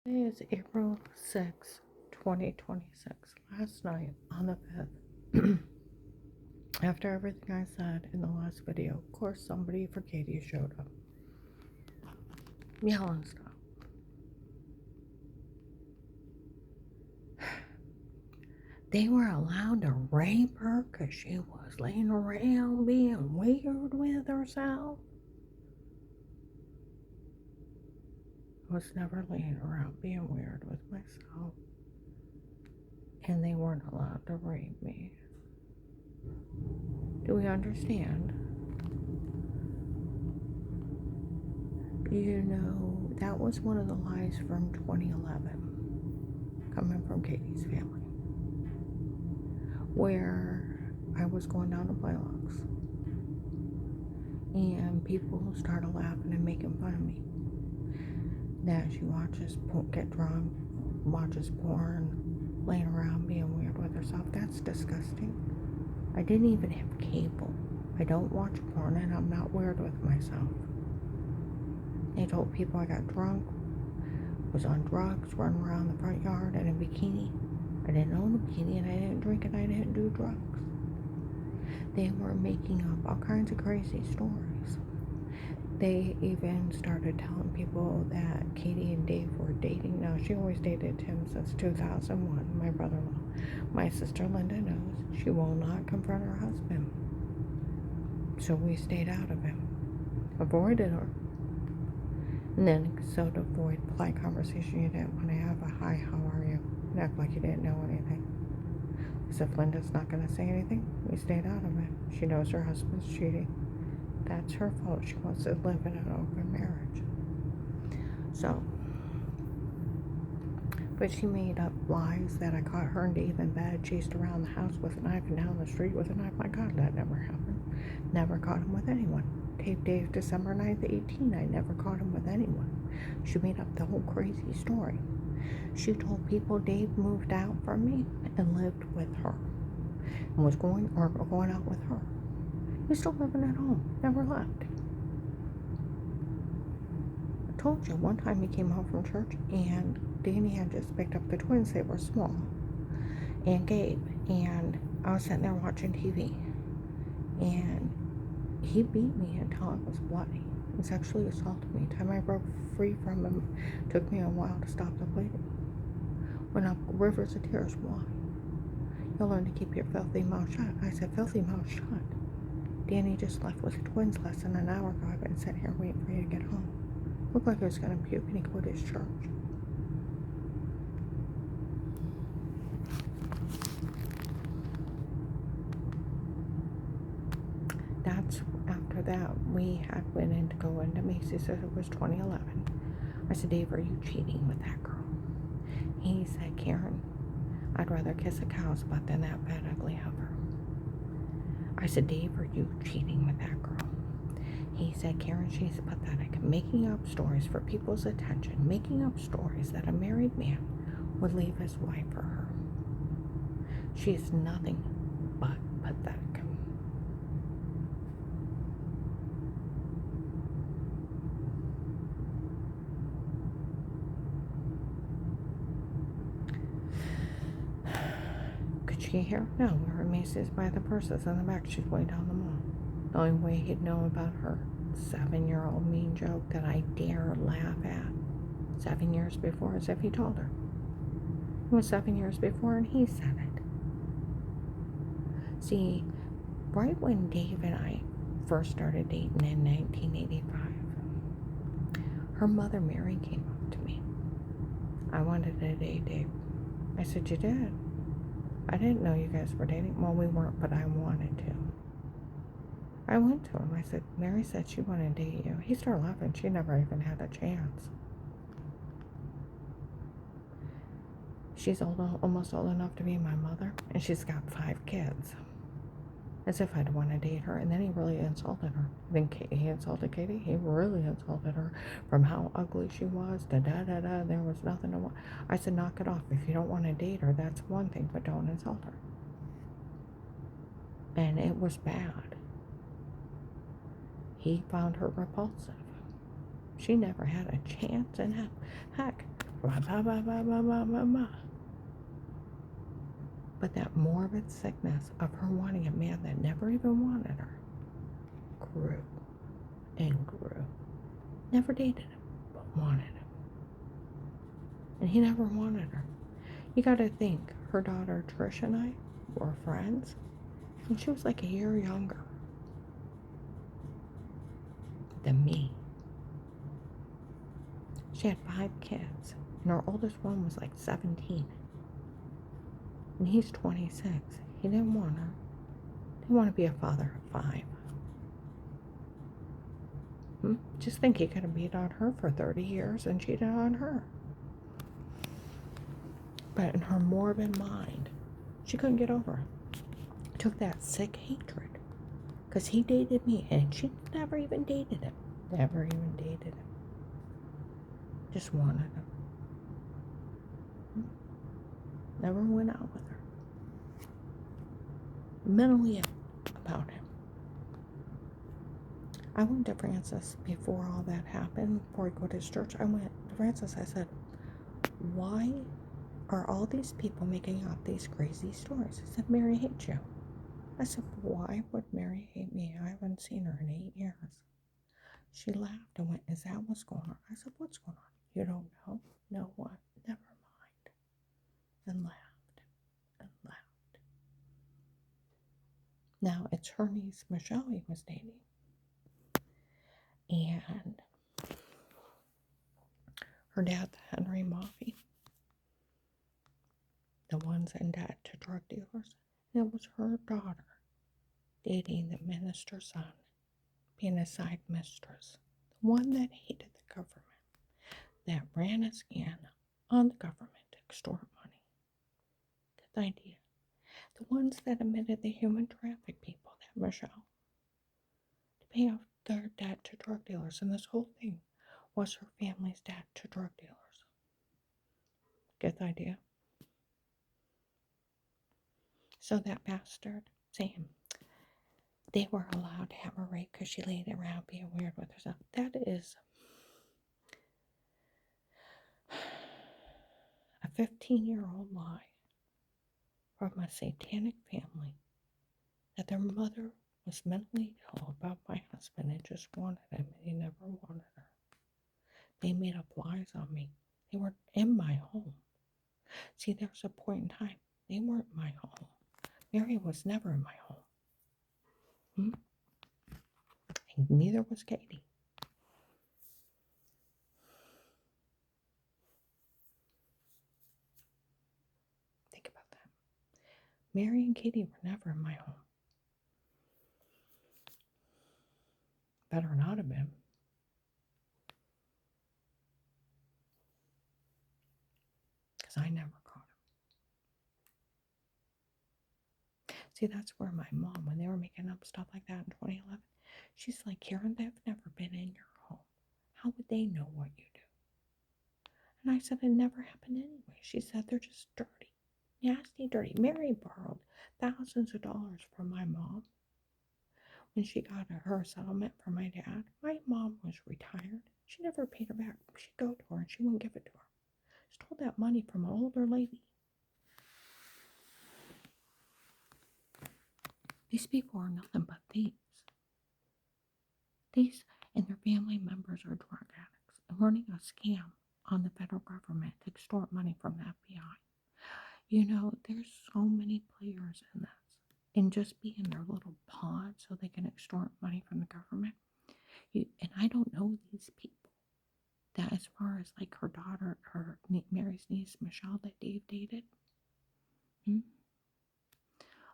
Today is April 6, 2026. Last night on the 5th, after everything I said in the last video, of course somebody for Katie showed up. Yelling stuff. They were allowed to rape her because she was laying around being weird with herself. I was never laying around being weird with myself. And they weren't allowed to rape me. Do we understand? You know, that was one of the lies from 2011, coming from Katie's family, where I was going down to Blylox, and people started laughing and making fun of me. That she watches, get drunk, watches porn, laying around being weird with herself. That's disgusting. I didn't even have cable. I don't watch porn, and I'm not weird with myself. They told people I got drunk, was on drugs, running around the front yard in a bikini. I didn't own a bikini, and I didn't drink, and I didn't do drugs. They were making up all kinds of crazy stories. They even started telling people that Katie and Dave were dating. Now, she always dated him since 2001, my brother-in-law. My sister Linda knows she will not confront her husband. So we stayed out of him. Avoided her. And then, so to avoid polite conversation, you didn't want to have a hi, how are you? And act like you didn't know anything. Because if Linda's not going to say anything, we stayed out of it. She knows her husband's cheating. That's her fault. She wants to live in an open marriage. So, but she made up lies that I caught her and Dave in bed, chased around the house with a knife and down the street with a knife. My God, that never happened. Never caught him with anyone. Taped Dave December 9th, 18. I never caught him with anyone. She made up the whole crazy story. She told people Dave moved out from me and lived with her. And was going out with her. He's still living at home. Never left. I told you, one time he came home from church and Danny had just picked up the twins. They were small. And Gabe. And I was sitting there watching TV. And he beat me until I was bloody. He sexually assaulted me. The time I broke free from him, took me a while to stop the bleeding. Went up rivers of tears. Why? You'll learn to keep your filthy mouth shut. I said, filthy mouth shut. Danny just left with the twins less than an hour ago. I've been sitting here waiting for you to get home. Looked like he was going to puke and he quit his church. That's after that we had went in to go into Macy's. It was 2011. I said, Dave, are you cheating with that girl? He said, Karen, I'd rather kiss a cow's butt than that fat ugly heifer. I said, Dave, are you cheating with that girl? He said, Karen, she's pathetic. Making up stories for people's attention. Making up stories that a married man would leave his wife for her. She is nothing but pathetic. Could she hear? No, we were at Macy's by the purses in the back. She's way down the mall. The only way he'd know about her 7-year-old mean joke that I dare laugh at 7 years before, as if he told her. It was 7 years before and he said it. See, right when Dave and I first started dating in 1985, her mother Mary came up to me. I wanted to date Dave. I said, you did? I didn't know you guys were dating. Well, we weren't, but I wanted to. I went to him. I said, Mary said she wanted to date you. He started laughing. She never even had a chance. She's almost old enough to be my mother, and she's got 5 kids. As if I'd want to date her. And then he really insulted her. Then he insulted Katie. He really insulted her from how ugly she was to da-da-da. There was nothing to want. I said, knock it off. If you don't want to date her, that's one thing, but don't insult her. And it was bad. He found her repulsive. She never had a chance in hell. Heck, Blah, blah, blah, blah, blah, blah, blah, blah. But that morbid sickness of her wanting a man that never even wanted her grew and grew. Never dated him, but wanted him. And he never wanted her. You gotta think, her daughter Trish and I were friends, and she was like a year younger than me. She had 5 kids, and her oldest one was like 17. And he's 26. He didn't want her. He didn't want to be a father of 5. Just think, he could have beat on her for 30 years and cheated on her. But in her morbid mind, she couldn't get over him. Took that sick hatred. Because he dated me, and she never even dated him. Never even dated him. Just wanted him. Never went out with her. Mentally ill about him. I went to Francis before all that happened, before he go to his church. I went to Francis, I said, why are all these people making up these crazy stories? He said, Mary hates you. I said, why would Mary hate me? I haven't seen her in 8 years. She laughed and went, is that what's going on? I said, what's going on? You don't know? Know what? Never mind. And laughed and laughed. Now, it's her niece, Michelle, he was dating. And her dad, Henry Maffey, the one's in debt to drug dealers. And it was her daughter dating the minister's son, being a side mistress. The one that hated the government, that ran a scam on the government to extort money. Good idea. The ones that admitted the human traffic people, that Michelle, to pay off their debt to drug dealers. And this whole thing was her family's debt to drug dealers. Get the idea? So that bastard, Sam, they were allowed to have her raped because she laid around being weird with herself. That is a 15-year-old lie from a satanic family that their mother was mentally ill about my husband and just wanted him, and he never wanted her. They made up lies on me. They weren't in my home. See, there's a point in time. They weren't my home. Mary was never in my home. And neither was Katie. Think about that. Mary and Katie were never in my home. Better not have been. Because I never caught him. See, that's where my mom, when they were making up stuff like that in 2011, she's like, Karen, they've never been in your home. How would they know what you do? And I said, it never happened anyway. She said, they're just dirty. Nasty, dirty. Mary borrowed thousands of dollars from my mom when she got her settlement from my dad. My mom was retired. She never paid her back. She'd go to her and she wouldn't give it to her. Stole that money from an older lady. These people are nothing but thieves. These and their family members are drug addicts and running a scam on the federal government to extort money from the FBI. You know, there's so many players in this. And just be in their little pod so they can extort money from the government. And I don't know these people. That as far as like her daughter, Mary's niece, Michelle, that Dave dated.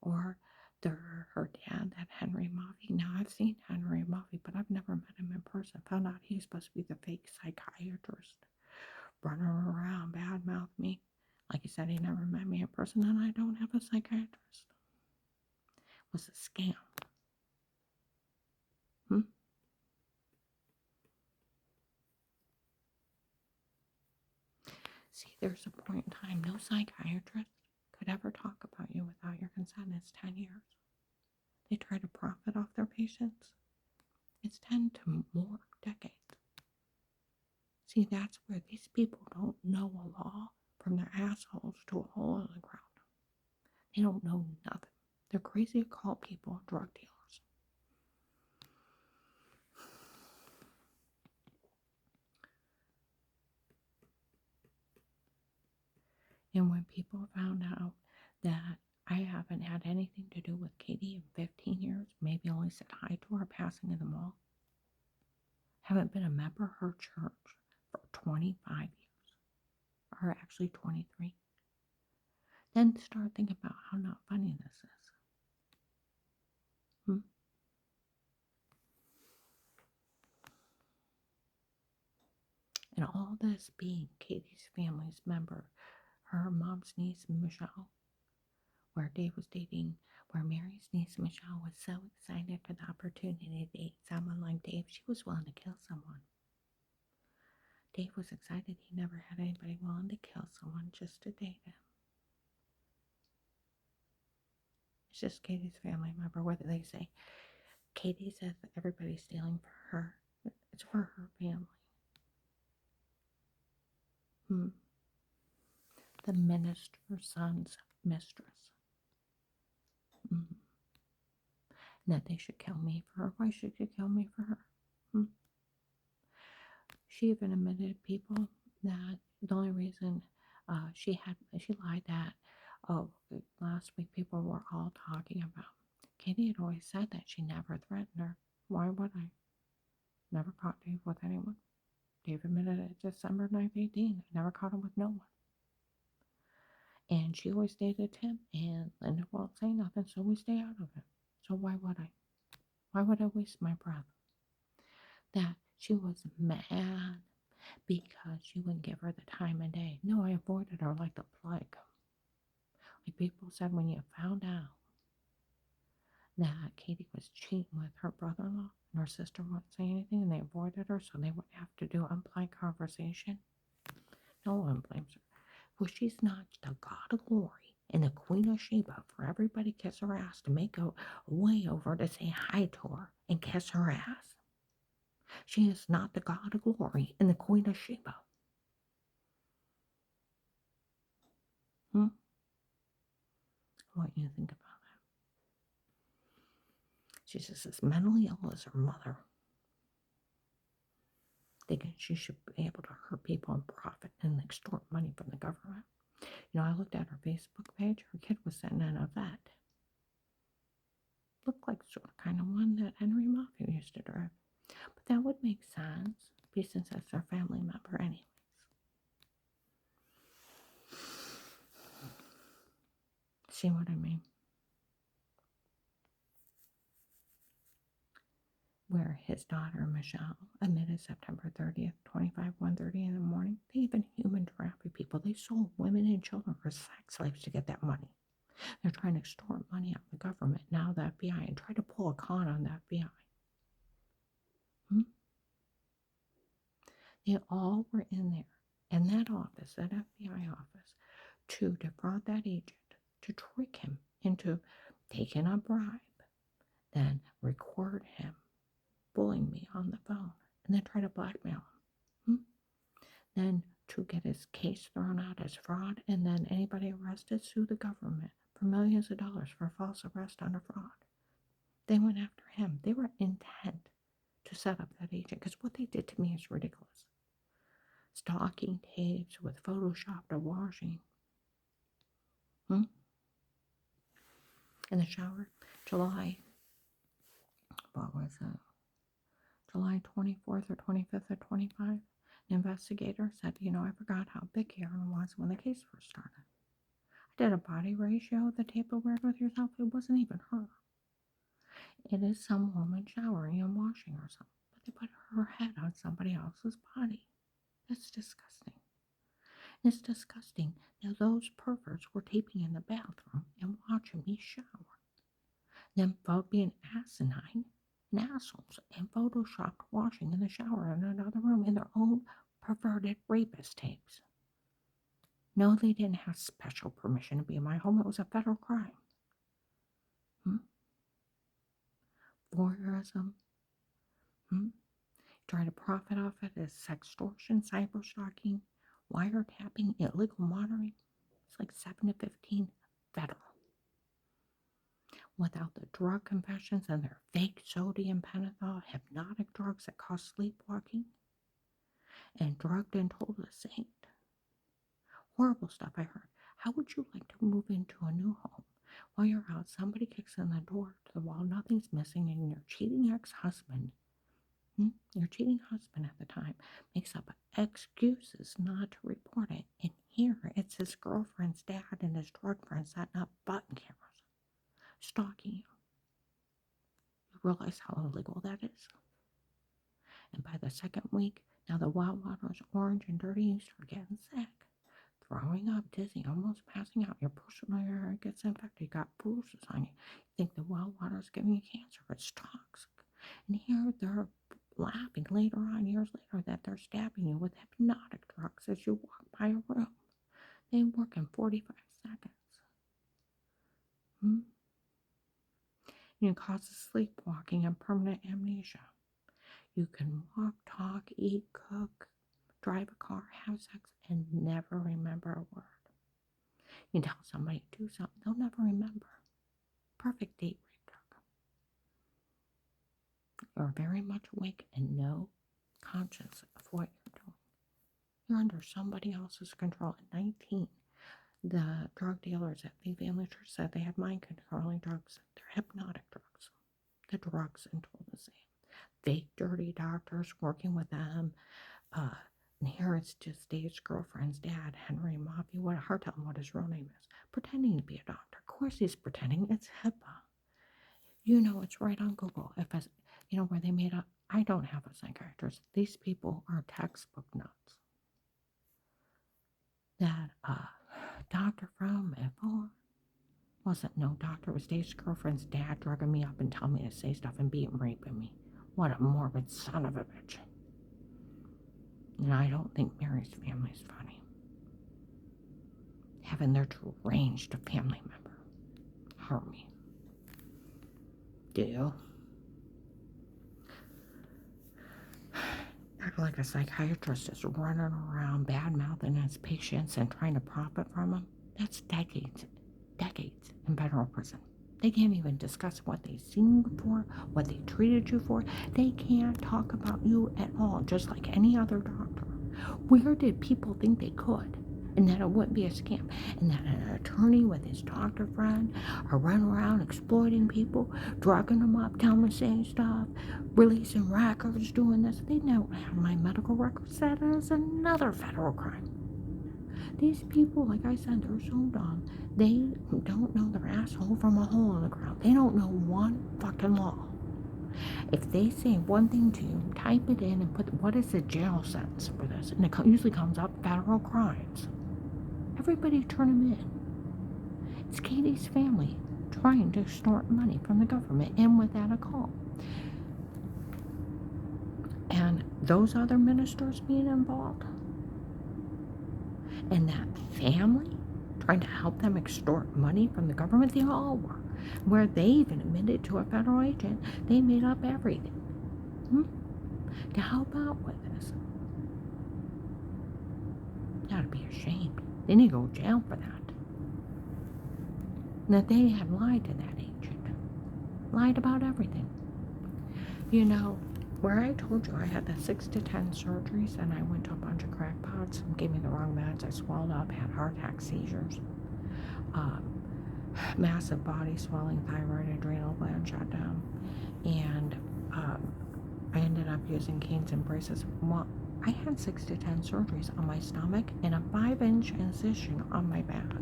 Or her dad, that Henry Maffey. Now, I've seen Henry Maffey, but I've never met him in person. Found out he's supposed to be the fake psychiatrist running around, badmouth me. Like he said, he never met me in person, and I don't have a psychiatrist. It was a scam. See, there's a point in time no psychiatrist could ever talk about you without your consent. It's 10 years. They try to profit off their patients. It's 10 to more decades. See, that's where these people don't know a law from their assholes to a hole in the ground. They don't know nothing. They're crazy occult people, drug dealers. And when people found out that I haven't had anything to do with Katie in 15 years, maybe only said hi to her passing in the mall, haven't been a member of her church for 25 years, or actually 23, then start thinking about how not funny this is. Hmm? And all this being Katie's family's member, her mom's niece, Michelle, where Dave was dating, where Mary's niece, Michelle, was so excited for the opportunity to date someone like Dave, she was willing to kill someone. Dave was excited he never had anybody willing to kill someone just to date him. It's just Katie's family member, whether they say, Katie says everybody's stealing for her. It's for her family. The minister's son's mistress. And that they should kill me for her. Why should you kill me for her? She even admitted, people, that the only reason she lied that, last week people were all talking about, Katie had always said that she never threatened her. Why would I? Never caught Dave with anyone. Dave admitted it December 9th, 18. I never caught him with no one. And she always dated Tim, and Linda won't say nothing, so we stay out of it. So why would I? Why would I waste my breath? That she was mad because she wouldn't give her the time of day. No, I avoided her like the plague. Like people said, when you found out that Katie was cheating with her brother-in-law and her sister wouldn't say anything and they avoided her so they wouldn't have to do unplanned conversation, no one blames her. Well, she's not the God of glory and the Queen of Sheba for everybody kiss her ass to make a way over to say hi to her and kiss her ass. She is not the God of glory and the Queen of Sheba. What do you think about that? She's just as mentally ill as her mother, thinking she should be able to hurt people and profit and extort money from the government. You know, I looked at her Facebook page. Her kid was sitting in a vet. Looked like sort of kind of one that Henry Moffat used to drive. But that would make sense, since that's their family member anyways. See what I mean? Where his daughter, Michelle, admitted September 30th, 1:30 in the morning, they even human traffic people. They sold women and children for sex slaves to get that money. They're trying to extort money out of the government, now the FBI, and try to pull a con on the FBI. They all were in there, in that office, that FBI office, to defraud that agent, to trick him into taking a bribe, then record him bullying me on the phone, and then try to blackmail him. Then to get his case thrown out as fraud, and then anybody arrested sue the government for millions of dollars for false arrest under fraud. They went after him. They were intent to set up that agent, because what they did to me is ridiculous. Stalking tapes with photoshopped washing. In the shower, July 24th or 25th or 25th, an investigator said, I forgot how big Karen was when the case first started. I did a body ratio of the tape of Weird With Yourself. It wasn't even her. It is some woman showering and washing herself, but they put her head on somebody else's body. That's disgusting. It's disgusting. Now those perverts were taping in the bathroom and watching me shower. Them being asinine and assholes and photoshopped washing in the shower in another room in their own perverted rapist tapes. No, they didn't have special permission to be in my home. It was a federal crime. Voyeurism. try to profit off it as sextortion, cyberstalking, wiretapping, illegal monitoring. It's like 7 to 15 federal. Without the drug confessions and their fake sodium pentothal, hypnotic drugs that cause sleepwalking, and drugged and told a saint. Horrible stuff I heard. How would you like to move into a new home? While you're out, somebody kicks in the door to the wall, nothing's missing, and your cheating ex-husband, your cheating husband at the time, makes up excuses not to report it. And here it's his girlfriend's dad and his drug friend setting up button cameras, stalking you. You realize how illegal that is? And by the second week, now the wild water is orange and dirty, you start getting sick. Throwing up, dizzy, almost passing out. Your personal area gets infected. You got bruises on you. You think the well water is giving you cancer. It's toxic. And here they're laughing later on, years later, that they're stabbing you with hypnotic drugs as you walk by a room. They work in 45 seconds. And it causes sleepwalking and permanent amnesia. You can walk, talk, eat, cook, drive a car, have sex, and never remember a word. You tell somebody to do something, they'll never remember. Perfect date rape drug. You're very much awake and no conscience of what you're doing. You're under somebody else's control. At 19, the drug dealers at the Family Church said they had mind-controlling drugs. They're hypnotic drugs. The drugs and told the same. Fake, dirty doctors working with them. And here it's just Dave's girlfriend's dad, Henry Moppy. What hard to tell him what his real name is. Pretending to be a doctor. Of course he's pretending. It's HIPAA. You know, it's right on Google. If it's, where they made up. I don't have a psychiatrist. These people are textbook nuts. That doctor from F4 wasn't no doctor. It was Dave's girlfriend's dad drugging me up and telling me to say stuff and beating, raping me. What a morbid son of a bitch. And I don't think Mary's family is funny. Having their deranged family member harm me. Do you? Act like a psychiatrist is running around bad-mouthing his patients and trying to profit from them. That's decades in federal prison. They can't even discuss what they've seen you for, what they treated you for. They can't talk about you at all, just like any other doctor. Where did people think they could? And that it wouldn't be a scam? And that an attorney with his doctor friend are running around exploiting people, drugging them up, telling them the same stuff, releasing records, doing this. They don't have my medical records. That is another federal crime. These people, like I said, they're so dumb. They don't know their asshole from a hole in the ground. They don't know one fucking law. If they say one thing to you, type it in and put, what is the jail sentence for this? And it usually comes up federal crimes. Everybody turn them in. It's Katie's family trying to extort money from the government and without a call. And those other ministers being involved. And that family trying to help them extort money from the government, they all were. Where they even admitted to a federal agent, they made up everything to help out with this. That would be ashamed. They need to go to jail for that. And that they had lied to that agent. Lied about everything. Where I told you I had the 6 to 10 surgeries and I went to a bunch of crackpots and gave me the wrong meds. I swelled up, had heart attack, seizures, massive body swelling, thyroid, adrenal gland shut down, and I ended up using canes and braces. Well, I had 6 to 10 surgeries on my stomach and a 5-inch incision on my back.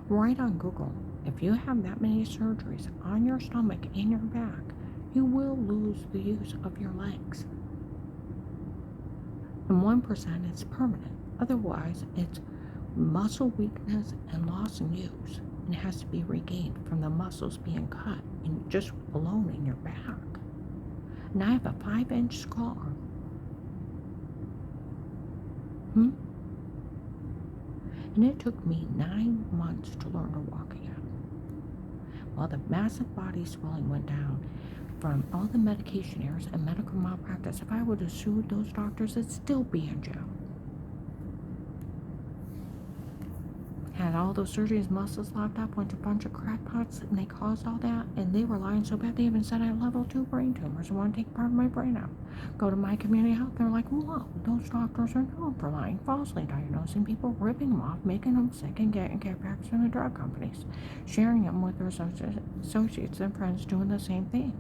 Right on Google, if you have that many surgeries on your stomach and your back, you will lose the use of your legs. And 1% is permanent. Otherwise, it's muscle weakness and loss in use. And it has to be regained from the muscles being cut and just alone in your back. And I have a 5-inch scar. And it took me 9 months to learn to walk again. While the massive body swelling went down, from all the medication errors and medical malpractice. If I would have sued those doctors, I'd still be in jail. Had all those surgeries, muscles locked up, went to a bunch of crackpots, and they caused all that, and they were lying so bad they even said I had level 2 brain tumors and want to take part of my brain out. Go to my community health, they're like, whoa, those doctors are known for lying, falsely diagnosing people, ripping them off, making them sick, and getting kickbacks from the drug companies, sharing them with their associates and friends doing the same thing.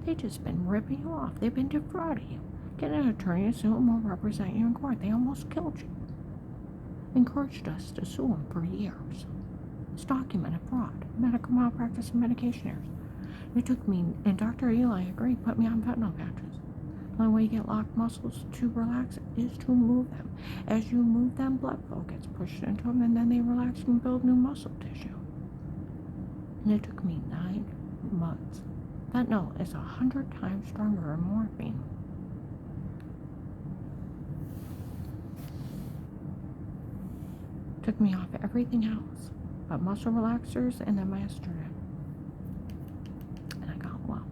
They've just been ripping you off. They've been defrauding you. Get an attorney to sue them or represent you in court. They almost killed you. Encouraged us to sue them for years. It's documented fraud, medical malpractice, and medication errors. It took me, and Dr. Eli agreed, put me on fentanyl patches. The only way you get locked muscles to relax is to move them. As you move them, blood flow gets pushed into them, and then they relax and build new muscle tissue. And it took me 9 months. Fentanyl is 100 times stronger than morphine. Took me off everything else but muscle relaxers and then my estrogen. And I got well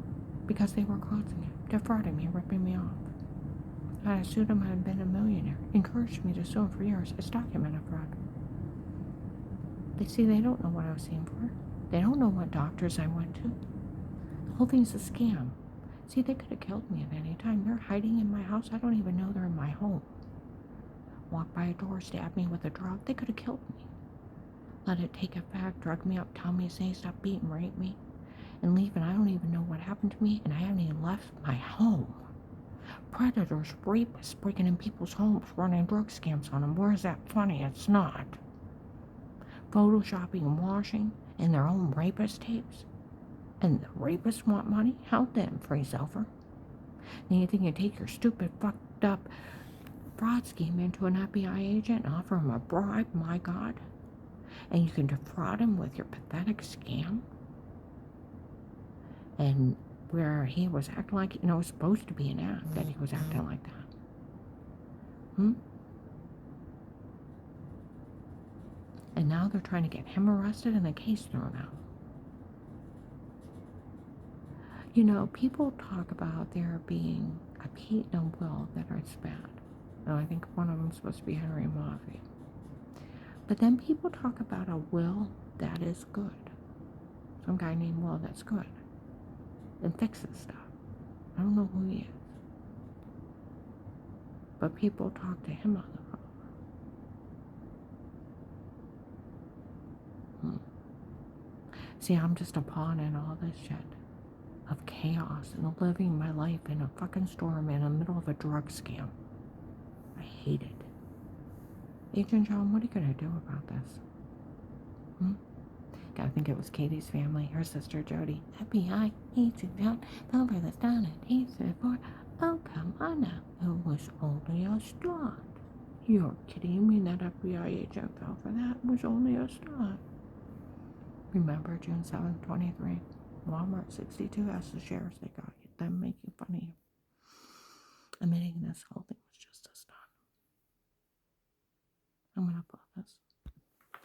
because they were causing it, defrauding me, ripping me off. I sued them, I had been a millionaire, encouraged me to sue them for years. It's documented fraud. They don't know what I was seeing for. They don't know what doctors I went to. The whole thing's a scam. See, they could have killed me at any time. They're hiding in my house. I don't even know they're in my home. Walk by a door, stab me with a drug. They could have killed me. Let it take effect, drug me up, tell me, say, stop, beat, and rape me, and leave, and I don't even know what happened to me, and I haven't even left my home. Predators, rapists, breaking in people's homes, running drug scams on them. Where is that funny? It's not. Photoshopping and washing in their own rapist tapes. And the rapists want money? Help them, freeze over. Then you think you take your stupid, fucked up fraud scheme into an FBI agent and offer him a bribe, my God, and you can defraud him with your pathetic scam, and where he was acting like, it was supposed to be an act that he was acting like that. And now they're trying to get him arrested and the case thrown out. People talk about there being a Pete and a Will that are bad. I think one of them is supposed to be Henry Maffei. But then people talk about a Will that is good. Some guy named Will that's good and fixes stuff. I don't know who he is. But people talk to him on the phone. See, I'm just a pawn in all this shit of chaos and living my life in a fucking storm in the middle of a drug scam. I hate it. Agent John, what are you going to do about this? I think it was Katie's family, her sister Jody. FBI agent John fell for the stun and he said, oh, come on now. It was only a stunt. You're kidding. You mean that FBI agent fell for that? It was only a stunt. Remember June 7th, 23. Walmart 62 asked the sheriffs they got them making fun of you. Admitting this whole thing.